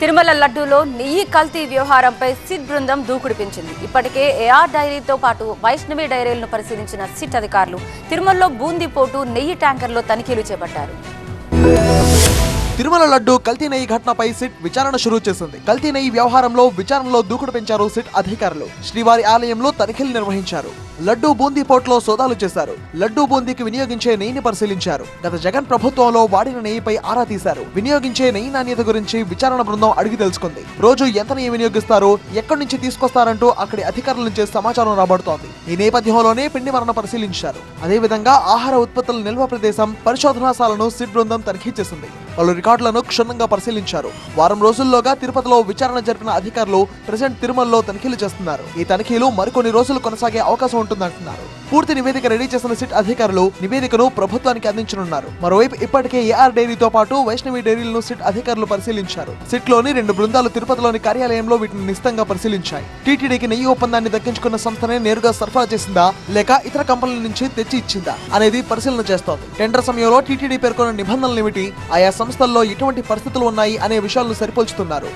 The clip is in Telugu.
తిరుమల లడ్డూలో నెయ్యి కల్తీ వ్యవహారంపై సిట్ బృందం దూకుడు పెంచింది. ఇప్పటికే ఏఆర్ డైరీతో పాటు వైష్ణవి డైరీలను పరిశీలించిన సిట్ అధికారులు తిరుమలలో బూందీ పోటు నెయ్యి ట్యాంకర్లో తనిఖీలు చేపట్టారు. తిరుమల లడ్డు కల్తీ నెయ్యి ఘటనపై సిట్ విచారణ షురూ చేసింది. కల్తీ నెయ్యి వ్యవహారంలో విచారణలో దూకుడు పెంచారు సిట్ అధికారులు. శ్రీవారి ఆలయంలో తనిఖీలు నిర్వహించారు. లడ్డు బూందీ పోర్టులో సోదాలు చేశారు. లడ్డు బూందీకి వినియోగించే నెయ్యిని పరిశీలించారు. గత జగన్ ప్రభుత్వంలో వాడిన నెయ్యిపై ఆరా తీశారు. వినియోగించే నెయ్యి నాణ్యత గురించి విచారణ బృందం అడిగి తెలుసుకుంది. రోజు ఎంత నెయ్యి వినియోగిస్తారో, ఎక్కడి నుంచి తీసుకొస్తారంటూ అక్కడి అధికారుల నుంచి సమాచారం రాబడుతోంది. ఈ నేపథ్యంలోనే పిండి మరణ పరిశీలించారు. అదేవిధంగా ఆహార ఉత్పత్తుల నిల్వ ప్రదేశం, పరిశోధనాశాలను సిట్ బృందం తనిఖీ చేసింది. పలు రికార్డులను క్షుణ్ణంగా పరిశీలించారు. వారం రోజుల్లోగా తిరుపతిలో విచారణ జరిపిన అధికారులు ప్రెసెంట్ తిరుమలలో తనిఖీలు చేస్తున్నారు. ఈ తనిఖీలు మరికొన్ని రోజులు కొనసాగే అవకాశం ఉంటుందంటున్నారు. పూర్తి నివేదిక రెడీ చేసిన సిట్ అధికారులు నివేదికను ప్రభుత్వానికి అందించనున్నారు. మరోవైపు ఇప్పటికే ఏఆర్ డైరీతో పాటు వైష్ణవి డైరీలను సిట్ అధికారులు పరిశీలించారు. సిట్ లోని 2 బృందాలు తిరుపతిలోని కార్యాలయంలో వీటిని నిశితంగా పరిశీలించాయి. టీటీడీకి నెయ్యి ఒప్పందాన్ని దక్కించుకున్న సంస్థనే నేరుగా సరఫరా చేసిందా లేక ఇతర కంపెనీల నుంచి తెచ్చి ఇచ్చిందా అనేది పరిశీలన చేస్తోంది. టెండర్ సమయంలో టీటీడీ పేర్కొన్న నిబంధనలు ఏమిటి, ఆయా సంస్థల్లో ఎటువంటి పరిస్థితులు ఉన్నాయి అనే విషయాలను సరిపోల్చుతున్నారు.